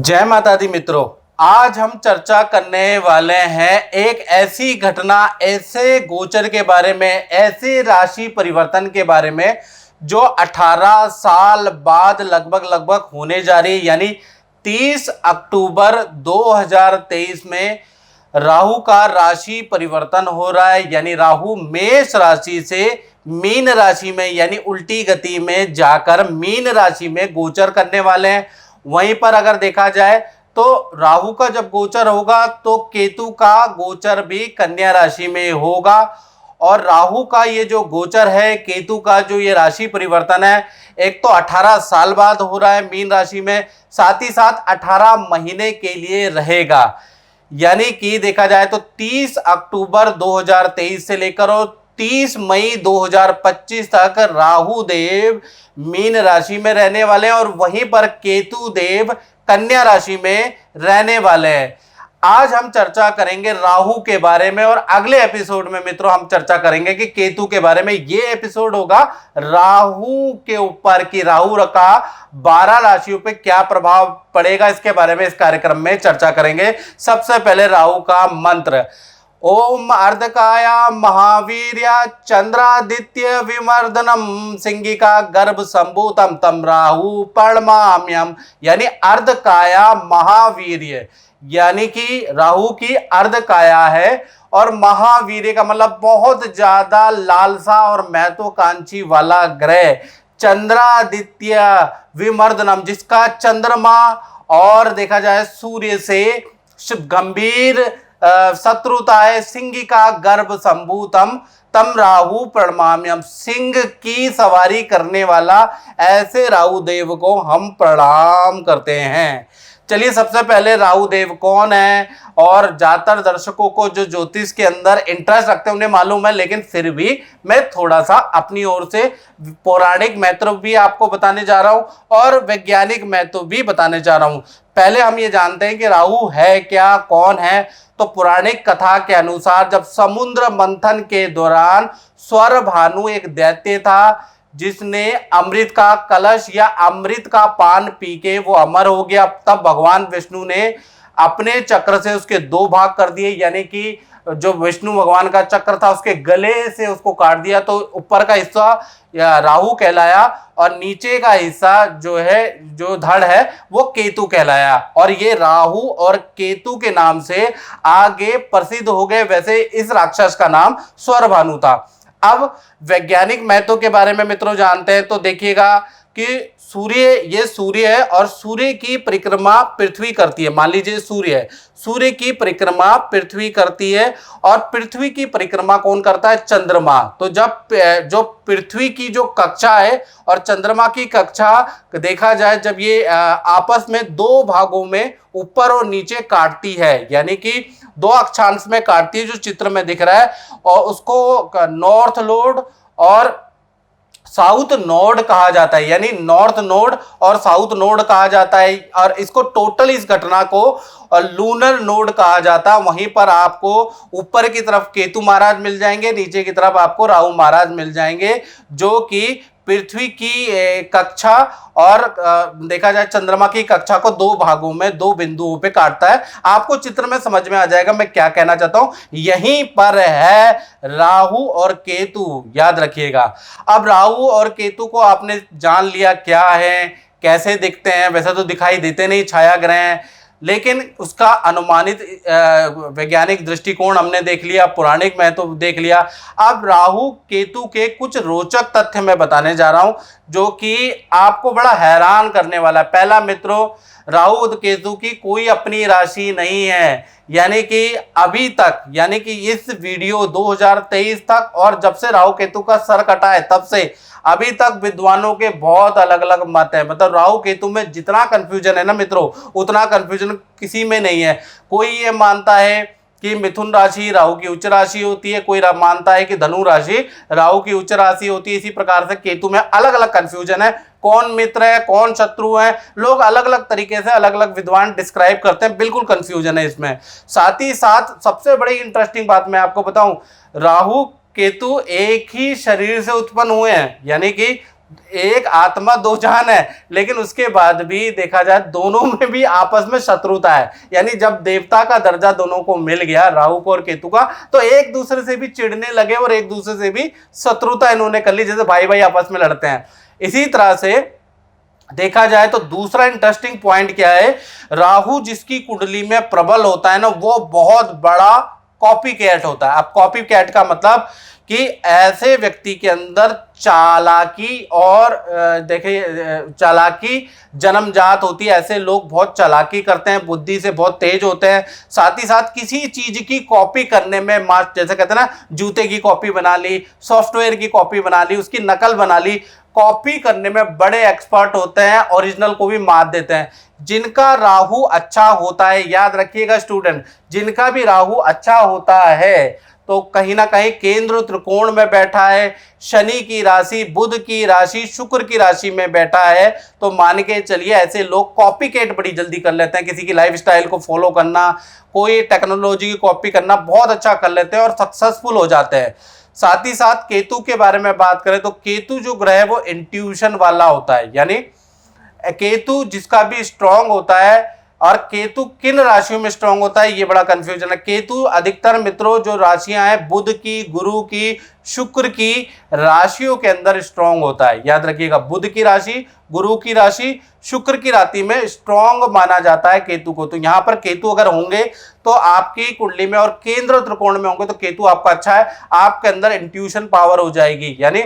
जय माता दी मित्रों। आज हम चर्चा करने वाले हैं एक ऐसी घटना, ऐसे गोचर के बारे में, ऐसे राशि परिवर्तन के बारे में जो 18 साल बाद लगभग होने जा रही है। यानी 30 अक्टूबर 2023 में राहु का राशि परिवर्तन हो रहा है। यानी राहु मेष राशि से मीन राशि में यानी उल्टी गति में जाकर मीन राशि में गोचर करने वाले हैं। वहीं पर अगर देखा जाए तो राहु का जब गोचर होगा तो केतु का गोचर भी कन्या राशि में होगा। और राहु का ये जो गोचर है, केतु का जो ये राशि परिवर्तन है, एक तो 18 साल बाद हो रहा है मीन राशि में, साथ ही साथ 18 महीने के लिए रहेगा। यानी कि देखा जाए तो 30 अक्टूबर 2023 से लेकर और 30 मई 2025 तक राहु देव मीन राशि में रहने वाले हैं और वहीं पर केतु देव कन्या राशि में रहने वाले हैं। आज हम चर्चा करेंगे राहु के बारे में और अगले एपिसोड में मित्रों हम चर्चा करेंगे कि केतु के बारे में। ये एपिसोड होगा राहु के ऊपर कि राहु का 12 राशियों पे क्या प्रभाव पड़ेगा, इसके बारे में इस कार्यक्रम में चर्चा करेंगे। सबसे पहले राहु का मंत्र, ओम अर्धकाया महावीर्या चंद्रादित्य विमर्दनम सिंगिका गर्भ संभूतम तम राहु प्रणमाम्यम। यानी अर्धकाया महावीर्य, यानी कि राहु की अर्धकाया है और महावीर्य का मतलब बहुत ज्यादा लालसा और महत्वाकांक्षी वाला ग्रह चंद्रादित्य विमर्दनम, जिसका चंद्रमा और देखा जाए सूर्य से गंभीर शत्रुता है। सिंह का गर्भ संभूतम तम राहु प्रणमाम्यम, सिंह की सवारी करने वाला ऐसे राहु देव को हम प्रणाम करते हैं। चलिए सबसे पहले राहु देव कौन है, और ज्यादातर दर्शकों को जो ज्योतिष के अंदर इंटरेस्ट रखते हैं उन्हें मालूम है, लेकिन फिर भी मैं थोड़ा सा अपनी ओर से पौराणिक महत्व भी आपको बताने जा रहा हूं और वैज्ञानिक महत्व भी बताने जा रहा हूं। पहले हम ये जानते हैं कि राहु है क्या, कौन है। तो पौराणिक कथा के अनुसार जब समुद्र मंथन के दौरान स्वर भानु एक दैत्य था जिसने अमृत का कलश या अमृत का पान पी के वो अमर हो गया, तब भगवान विष्णु ने अपने चक्र से उसके 2 भाग कर दिए। यानी कि जो विष्णु भगवान का चक्र था उसके गले से उसको काट दिया, तो ऊपर का हिस्सा राहु कहलाया और नीचे का हिस्सा जो है, जो धड़ है, वो केतु कहलाया। और ये राहु और केतु के नाम से आगे प्रसिद्ध हो गए। वैसे इस राक्षस का नाम स्वरभानु था। अब वैज्ञानिक महत्व के बारे में मित्रों जानते हैं तो देखिएगा कि ये सूर्य है और सूर्य की परिक्रमा पृथ्वी करती है। मान लीजिए सूर्य है, सूर्य की परिक्रमा पृथ्वी करती है और पृथ्वी की परिक्रमा कौन करता है? चंद्रमा। तो जब जो पृथ्वी की जो कक्षा है और चंद्रमा की कक्षा देखा जाए, जब ये आपस में 2 भागों में ऊपर और नीचे काटती है, यानी कि 2 अक्षांश में काटती है जो चित्र में दिख रहा है, और उसको नॉर्थ नोड और साउथ नोड कहा जाता है। यानी नॉर्थ नोड और साउथ नोड कहा जाता है और इसको टोटल इस घटना को लूनर नोड कहा जाता है। वहीं पर आपको ऊपर की तरफ केतु महाराज मिल जाएंगे, नीचे की तरफ आपको राहु महाराज मिल जाएंगे, जो कि पृथ्वी की कक्षा और देखा जाए चंद्रमा की कक्षा को 2 भागों में 2 बिंदुओं पे काटता है। आपको चित्र में समझ में आ जाएगा मैं क्या कहना चाहता हूं। यहीं पर है राहु और केतु, याद रखिएगा। अब राहु और केतु को आपने जान लिया क्या है, कैसे दिखते हैं। वैसे तो दिखाई देते नहीं, छाया ग्रह हैं, लेकिन उसका अनुमानित वैज्ञानिक दृष्टिकोण हमने देख लिया, पौराणिक महत्व देख लिया। अब राहु केतु के कुछ रोचक तथ्य मैं बताने जा रहा हूं जो कि आपको बड़ा हैरान करने वाला है। पहला मित्रों, राहु और केतु की कोई अपनी राशि नहीं है। यानी कि अभी तक, यानी कि इस वीडियो 2023 तक और जब से राहु केतु का सर कटा है तब से अभी तक विद्वानों के बहुत अलग अलग मत है। मतलब राहु केतु में जितना कंफ्यूजन है ना मित्रों, उतना कंफ्यूजन किसी में नहीं है। कोई ये मानता है कि मिथुन राशि राहु की उच्च राशि होती है, कोई मानता है कि धनु राशि राहु की उच्च राशि होती है। इसी प्रकार से केतु में अलग अलग कंफ्यूजन है, कौन मित्र है कौन शत्रु है, लोग अलग अलग तरीके से अलग अलग विद्वान डिस्क्राइब करते हैं, बिल्कुल कंफ्यूजन है इसमें। साथ ही साथ सबसे बड़ी इंटरेस्टिंग बात मैं आपको बताऊं, राहु केतु एक ही शरीर से उत्पन्न हुए हैं। यानी कि एक आत्मा दो जान है, लेकिन उसके बाद भी देखा जाए दोनों में भी आपस में शत्रुता है। यानी जब देवता का दर्जा दोनों को मिल गया, राहु को और केतु का, तो एक दूसरे से भी चिढ़ने लगे और एक दूसरे से भी शत्रुता इन्होंने कर ली, जैसे भाई भाई आपस में लड़ते हैं। इसी तरह से देखा जाए तो दूसरा इंटरेस्टिंग पॉइंट क्या है, राहु जिसकी कुंडली में प्रबल होता है ना, वो बहुत बड़ा कॉपी कैट होता है। अब कॉपी कैट का मतलब कि ऐसे व्यक्ति के अंदर चालाकी और देखिए चालाकी जन्मजात होती है। ऐसे लोग बहुत चालाकी करते हैं, बुद्धि से बहुत तेज होते हैं, साथ ही साथ किसी चीज की कॉपी करने में जैसे कहते हैं ना, जूते की कॉपी बना ली, सॉफ्टवेयर की कॉपी बना ली, उसकी नकल बना ली, कॉपी करने में बड़े एक्सपर्ट होते हैं, ओरिजिनल को भी मात देते हैं। जिनका राहु अच्छा होता है, याद रखिएगा स्टूडेंट, जिनका भी राहु अच्छा होता है तो कहीं ना कहीं केंद्र त्रिकोण में बैठा है, शनि की राशि, बुध की राशि, शुक्र की राशि में बैठा है, तो मान के चलिए ऐसे लोग कॉपीकेट बड़ी जल्दी कर लेते हैं। किसी की लाइफस्टाइल को फॉलो करना, कोई टेक्नोलॉजी की कॉपी करना बहुत अच्छा कर लेते हैं और सक्सेसफुल हो जाते हैं। साथ ही साथ केतु के बारे में बात करें तो केतु जो ग्रह है वो इंट्यूशन वाला होता है। यानी केतु जिसका भी स्ट्रांग होता है, और केतु किन राशियों में स्ट्रांग होता है ये बड़ा कंफ्यूजन है। केतु अधिकतर मित्रों जो राशियां हैं बुध की, गुरु की, शुक्र की राशियों के अंदर स्ट्रांग होता है। याद रखिएगा, बुध की राशि, गुरु की राशि, शुक्र की राशि में स्ट्रांग माना जाता है केतु को। तो यहां पर केतु अगर होंगे तो आपकी कुंडली में और केंद्र त्रिकोण में होंगे तो केतु आपका अच्छा है, आपके अंदर इंट्यूशन पावर हो जाएगी। यानी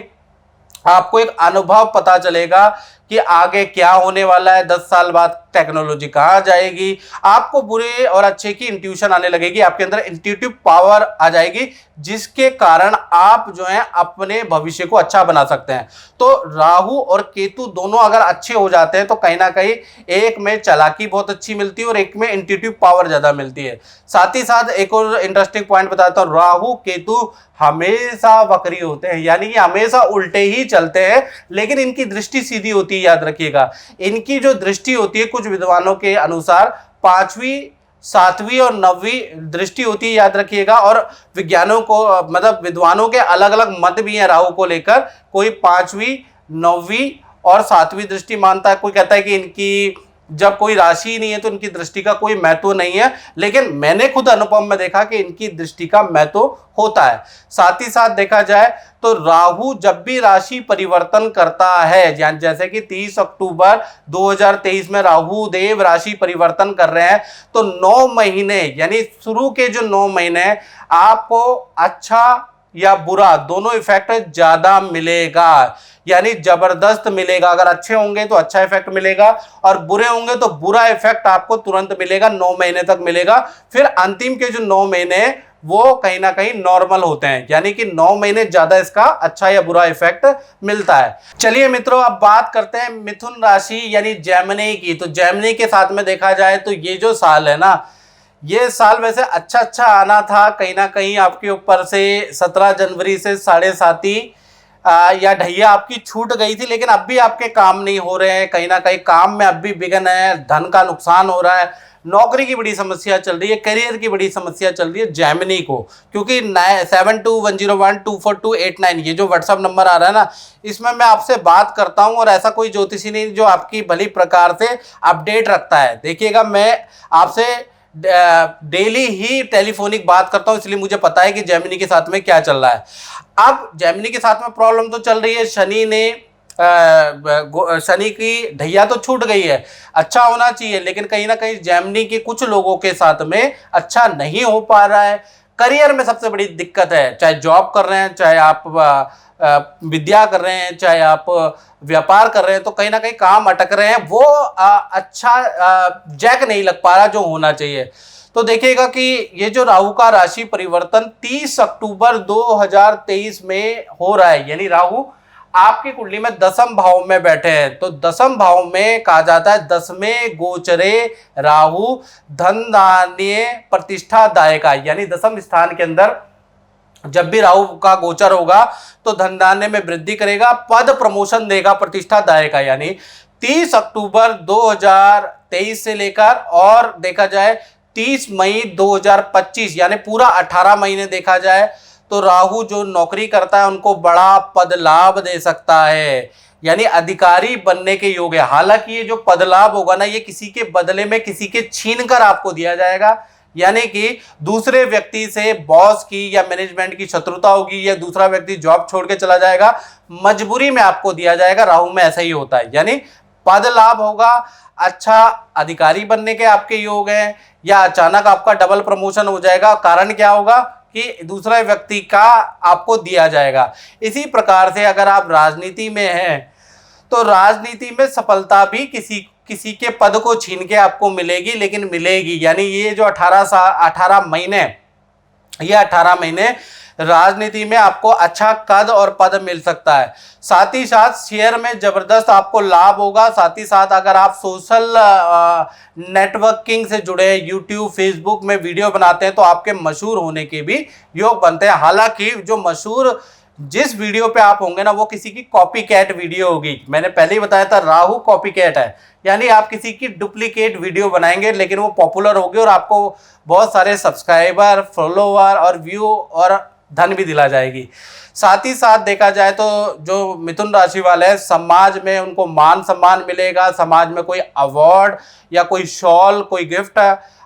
आपको एक अनुभव पता चलेगा कि आगे क्या होने वाला है, 10 साल बाद टेक्नोलॉजी कहाँ जाएगी, आपको बुरे और अच्छे की इंट्यूशन आने लगेगी, आपके अंदर इंट्यूटिव पावर आ जाएगी, जिसके कारण आप जो है अपने भविष्य को अच्छा बना सकते हैं। तो राहु और केतु दोनों अगर अच्छे हो जाते हैं तो कहीं ना कहीं एक में चालाकी बहुत अच्छी मिलती है और एक में इंट्यूटिव पावर ज्यादा मिलती है। साथ ही साथ एक और इंटरेस्टिंग पॉइंट बताता हूं, राहु केतु हमेशा वक्री होते हैं, यानी कि हमेशा उल्टे ही चलते हैं, लेकिन इनकी दृष्टि सीधी होती है। याद रखिएगा, इनकी जो दृष्टि होती है कुछ विद्वानों के अनुसार 5वीं, 7वीं और 9वीं दृष्टि होती है। याद रखिएगा, और विज्ञानों को मतलब विद्वानों के अलग अलग मत भी हैं राहु को लेकर। कोई 5वीं, 9वीं और 7वीं दृष्टि मानता है, कोई कहता है कि इनकी जब कोई राशि ही नहीं है तो इनकी दृष्टि का कोई महत्व नहीं है, लेकिन मैंने खुद अनुभव में देखा कि इनकी दृष्टि का महत्व होता है। साथ ही साथ देखा जाए तो राहु जब भी राशि परिवर्तन करता है, जैसे कि 30 अक्टूबर 2023 में राहु देव राशि परिवर्तन कर रहे हैं, तो 9 महीने यानी शुरू के जो 9 महीने आपको अच्छा या बुरा दोनों इफेक्ट ज्यादा मिलेगा, यानी जबरदस्त मिलेगा। अगर अच्छे होंगे तो अच्छा इफेक्ट मिलेगा और बुरे होंगे तो बुरा इफेक्ट आपको तुरंत मिलेगा, 9 महीने तक मिलेगा। फिर अंतिम के जो 9 महीने वो कहीं ना कहीं नॉर्मल होते हैं, यानी कि 9 महीने ज्यादा इसका अच्छा या बुरा इफेक्ट मिलता है। चलिए मित्रों, अब बात करते हैं मिथुन राशि यानी जेमिनी की। तो जेमिनी के साथ में देखा जाए तो ये जो साल है ना, ये साल वैसे अच्छा आना था, कहीं ना कहीं आपके ऊपर से 17 जनवरी से 7.5 या ढैया आपकी छूट गई थी, लेकिन अब भी आपके काम नहीं हो रहे हैं, कहीं ना कहीं काम में अब भी विघ्न है, धन का नुकसान हो रहा है, नौकरी की बड़ी समस्या चल रही है, करियर की बड़ी समस्या चल रही है जेमिनी को। क्योंकि 7210122428 ये जो व्हाट्सअप नंबर आ रहा है ना, इसमें मैं आपसे बात करता हूं और ऐसा कोई ज्योतिषी नहीं जो आपकी भली प्रकार से अपडेट रखता है। देखिएगा, मैं आपसे डेली ही टेलीफोनिक बात करता हूं, इसलिए मुझे पता है कि जेमिनी के साथ में क्या चल रहा है। अब जेमिनी के साथ में प्रॉब्लम तो चल रही है, शनि की ढैया तो छूट गई है, अच्छा होना चाहिए, लेकिन कहीं ना कहीं जेमिनी के कुछ लोगों के साथ में अच्छा नहीं हो पा रहा है। करियर में सबसे बड़ी दिक्कत है, चाहे जॉब कर रहे हैं, चाहे आप विद्या कर रहे हैं, चाहे आप व्यापार कर रहे हैं, तो कहीं ना कहीं काम अटक रहे हैं, वो अच्छा जैक नहीं लग पा रहा जो होना चाहिए। तो देखिएगा कि ये जो राहु का राशि परिवर्तन 30 अक्टूबर 2023 में हो रहा है, यानी राहु आपकी कुंडली में 10वें भाव में बैठे हैं। तो 10वें भाव में कहा जाता है 10वें गोचरे राहु धन धान्य प्रतिष्ठा दायका, यानी 10वें स्थान के अंदर जब भी राहु का गोचर होगा तो धन धान्य में वृद्धि करेगा, पद प्रमोशन देगा, प्रतिष्ठा दायका। यानी 30 अक्टूबर 2023 से लेकर और देखा जाए 30 मई 2025 यानी पूरा 18 महीने देखा जाए तो राहु जो नौकरी करता है उनको बड़ा पद लाभ दे सकता है, यानी अधिकारी बनने के योग है। हालांकि ये जो पद लाभ होगा ना, ये किसी के बदले में किसी के छीन कर आपको दिया जाएगा, यानी कि दूसरे व्यक्ति से बॉस की या मैनेजमेंट की शत्रुता होगी, या दूसरा व्यक्ति जॉब छोड़ के चला जाएगा, मजबूरी में आपको दिया जाएगा। राहु में ऐसा ही होता है, यानी पद लाभ होगा, अच्छा अधिकारी बनने के आपके योग हैं, या अचानक आपका डबल प्रमोशन हो जाएगा। कारण क्या होगा कि दूसरे व्यक्ति का आपको दिया जाएगा। इसी प्रकार से अगर आप राजनीति में हैं तो राजनीति में सफलता भी किसी के पद को छीन के आपको मिलेगी, लेकिन मिलेगी। यानी ये जो 18 महीने राजनीति में आपको अच्छा कद और पद मिल सकता है। साथ ही साथ शेयर में जबरदस्त आपको लाभ होगा। साथ ही साथ अगर आप सोशल नेटवर्किंग से जुड़े, यूट्यूब फेसबुक में वीडियो बनाते हैं तो आपके मशहूर होने के भी योग बनते हैं। हालांकि जो मशहूर जिस वीडियो पे आप होंगे ना, वो किसी की कॉपी कैट वीडियो होगी। मैंने पहले ही बताया था राहु कॉपी कैट है, यानी आप किसी की डुप्लीकेट वीडियो बनाएंगे लेकिन वो पॉपुलर होगी और आपको बहुत सारे सब्सक्राइबर, फॉलोवर और व्यू और धन भी दिला जाएगी। साथ ही साथ देखा जाए तो जो मिथुन राशि वाले हैं, समाज में उनको मान सम्मान मिलेगा। समाज में कोई अवार्ड या कोई शॉल, कोई गिफ्ट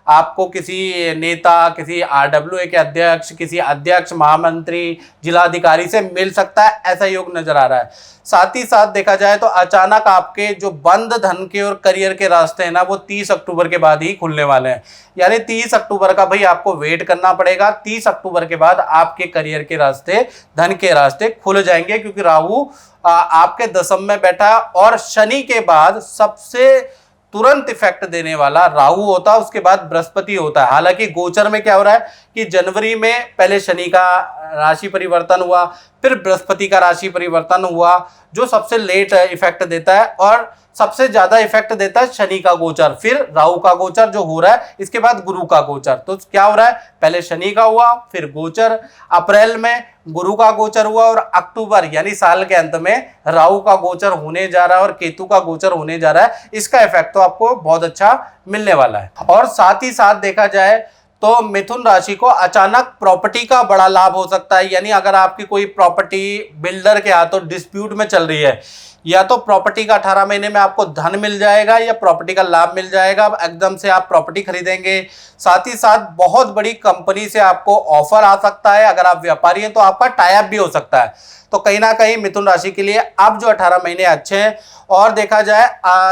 आपको किसी नेता, किसी RWA के अध्यक्ष, किसी अध्यक्ष, महामंत्री, जिलाधिकारी से मिल सकता है, ऐसा योग नजर आ रहा है। साथ ही साथ देखा जाए तो अचानक आपके जो बंद धन के और करियर के रास्ते हैं ना, वो 30 अक्टूबर के बाद ही खुलने वाले हैं। यानी 30 अक्टूबर का भाई आपको वेट करना पड़ेगा। 30 अक्टूबर के बाद आपके करियर के रास्ते, धन के रास्ते खुल जाएंगे, क्योंकि राहु आपके दशम में बैठा और शनि के बाद सबसे तुरंत इफेक्ट देने वाला राहु होता है, उसके बाद बृहस्पति होता है। हालांकि गोचर में क्या हो रहा है कि जनवरी में पहले शनि का राशि परिवर्तन हुआ, फिर बृहस्पति का राशि परिवर्तन हुआ, जो सबसे लेट इफेक्ट देता है, और सबसे ज्यादा इफेक्ट देता है शनि का गोचर, फिर राहु का गोचर जो हो रहा है, इसके बाद गुरु का गोचर। तो क्या हो रहा है, पहले शनि का हुआ, फिर गोचर, अप्रैल में गुरु का गोचर हुआ, और अक्टूबर यानी साल के अंत में राहु का गोचर होने जा रहा है और केतु का गोचर होने जा रहा है। इसका इफेक्ट तो आपको बहुत अच्छा मिलने वाला है। और साथ ही साथ देखा जाए तो मिथुन राशि को अचानक प्रॉपर्टी का बड़ा लाभ हो सकता है। यानी अगर आपकी कोई प्रॉपर्टी बिल्डर के हाथों डिस्प्यूट में चल रही है, या तो प्रॉपर्टी का 18 महीने में आपको धन मिल जाएगा या प्रॉपर्टी का लाभ मिल जाएगा, एकदम से आप प्रॉपर्टी खरीदेंगे। साथ ही साथ बहुत बड़ी कंपनी से आपको ऑफर आ सकता है। अगर आप व्यापारी हैं तो आपका टाई अप भी हो सकता है। तो कहीं ना कहीं मिथुन राशि के लिए अब जो 18 महीने अच्छे हैं। और देखा जाए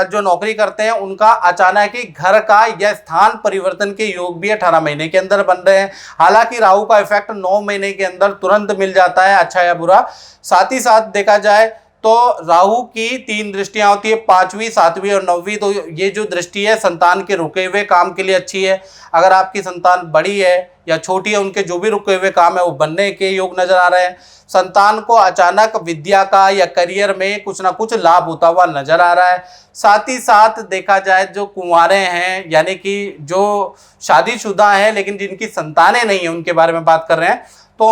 जो नौकरी करते हैं उनका अचानक ही घर का या स्थान परिवर्तन के योग भी 18 महीने के अंदर बन रहे हैं। हालांकि राहु का इफेक्ट 9 महीने के अंदर तुरंत मिल जाता है, अच्छा या बुरा। साथ ही साथ देखा जाए तो राहु की 3 दृष्टियां होती है, 5वीं, 7वीं और 9वीं। तो ये जो दृष्टि है संतान के रुके हुए काम के लिए अच्छी है। अगर आपकी संतान बड़ी है या छोटी है, उनके जो भी रुके हुए काम है वो बनने के योग नजर आ रहे हैं। संतान को अचानक विद्या का या करियर में कुछ ना कुछ लाभ होता हुआ नजर आ रहा है। साथ ही साथ देखा जाए जो कुंवारे हैं, यानी कि जो शादीशुदा हैं लेकिन जिनकी संतानें नहीं है, उनके बारे में बात कर रहे हैं, तो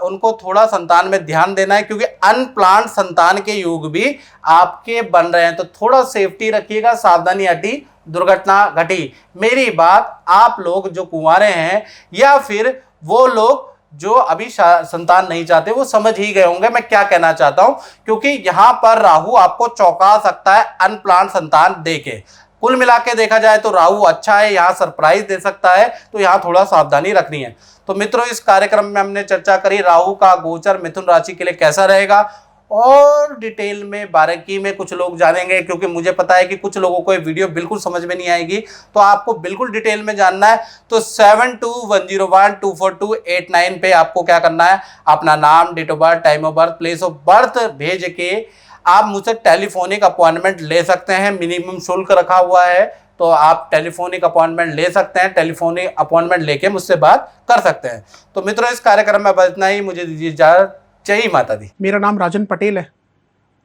उनको थोड़ा संतान में ध्यान देना है, क्योंकि अनप्लान्ड संतान के योग भी आपके बन रहे हैं। तो थोड़ा सेफ्टी रखिएगा, सावधानी हटी दुर्घटना घटी। मेरी बात आप लोग जो कुंवारे हैं या फिर वो लोग जो अभी संतान नहीं चाहते, वो समझ ही गए होंगे मैं क्या कहना चाहता हूं, क्योंकि यहां पर राहु आपको चौंका सकता है अनप्लान्ड संतान देके। कुल मिला के देखा जाए तो राहु अच्छा है, यहाँ सरप्राइज दे सकता है, तो यहाँ थोड़ा सावधानी रखनी है। तो मित्रों, इस कार्यक्रम में हमने चर्चा करी राहु का गोचर मिथुन राशि के लिए कैसा रहेगा, और डिटेल में बारीकी में कुछ लोग जानेंगे, क्योंकि मुझे पता है कि कुछ लोगों को ये वीडियो बिल्कुल समझ में नहीं आएगी। तो आपको बिल्कुल डिटेल में जानना है तो 7210124289 पे आपको क्या करना है, अपना नाम, date of birth, time of birth, place of birth भेज के आप मुझसे टेलीफोनिक अपॉइंटमेंट ले सकते हैं। मिनिमम शुल्क रखा हुआ है, तो आप टेलीफोनिक अपॉइंटमेंट ले सकते हैं। टेलीफोनिक अपॉइंटमेंट लेके मुझसे बात कर सकते हैं। तो मित्रों, इस कार्यक्रम में बस इतना ही। मुझे दीजिए इजाजत। जय माता दी। मेरा नाम राजन पटेल है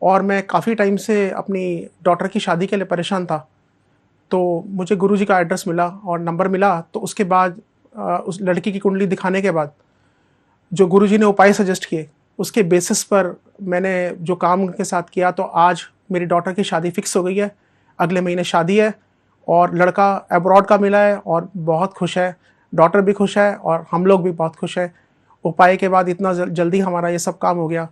और मैं काफ़ी टाइम से अपनी डॉटर की शादी के लिए परेशान था। तो मुझे गुरुजी का एड्रेस मिला और नंबर मिला। तो उसके बाद उस लड़की की कुंडली दिखाने के बाद जो गुरुजी ने उपाय सजेस्ट किए, उसके बेसिस पर मैंने जो काम उनके साथ किया, तो आज मेरी डॉटर की शादी फिक्स हो गई है। अगले महीने शादी है और लड़का अब्रॉड का मिला है और बहुत खुश है। डॉटर भी खुश है और हम लोग भी बहुत खुश हैं। उपाय के बाद इतना जल्दी हमारा ये सब काम हो गया।